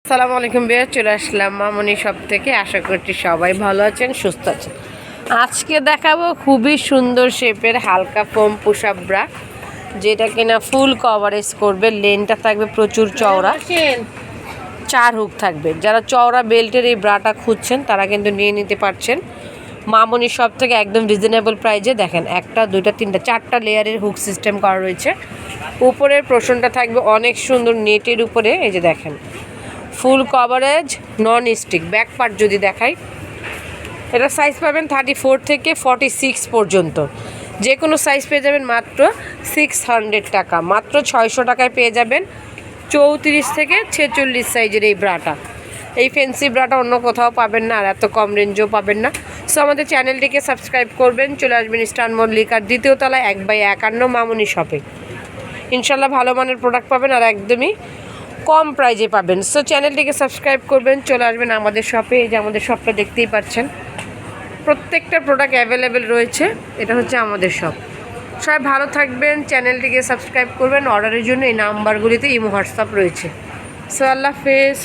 আসসালামু আলাইকুম ভাইয়া, চলে আসলাম মামনি শপ থেকে। আশা করছি সবাই ভালো আছেন, সুস্থ আছেন। আজকে দেখাবো খুবই সুন্দর শেপের হালকা ফোম পুশ আপ ব্রা, যেটা কিনা ফুল কভারেজ করবে। লেনটা থাকবে প্রচুর চওড়া, 4 হুক থাকবে। যারা চওড়া বেল্টের এই ব্রাটা খুঁজছেন তারা কিন্তু নিয়ে নিতে পারছেন মামনি শপ থেকে একদম রিজনেবল প্রাইজে। দেখেন, 1টা 2টা 3টা 4টা লেয়ারের হুক সিস্টেম করা রয়েছে। উপরের পোর্শনটা থাকবে অনেক সুন্দর নেটের উপরে। এই যে দেখেন, ফুল coverage, non stick. Back part যদি দেখাই, এটা সাইজ পাবেন 34 থেকে 46 পর্যন্ত। যে কোনো সাইজ পেয়ে যাবেন মাত্র 600 টাকা, মাত্র 600 টাকায় পেয়ে যাবেন 34 থেকে 46 সাইজের এই ব্রাটা। এই ফ্যান্সি ব্রাটা অন্য কোথাও পাবেন না, আর এত কম রেঞ্জও পাবেন না। সো আমাদের চ্যানেলটিকে সাবস্ক্রাইব করবেন, চলে আসবেন ইস্টার্ন মল্লিকার 2য় তলায় 1/51 মামনি শপে। ইনশাল্লাহ ভালো মানের প্রোডাক্ট পাবেন আর একদমই কম প্রাইজে পাবেন। সো চ্যানেলটিকে সাবস্ক্রাইব করবেন, চলে আসবেন আমাদের শপে। এই যে আমাদের শপটা দেখতেই পাচ্ছেন, প্রত্যেকটা প্রোডাক্ট অ্যাভেলেবেল রয়েছে। এটা হচ্ছে আমাদের শপ। সবাই ভালো থাকবেন, চ্যানেলটিকে সাবস্ক্রাইব করবেন। অর্ডারের জন্য এই নাম্বারগুলিতে ইমো হোয়াটসঅ্যাপ রয়েছে। সো আল্লাহ হাফেজ।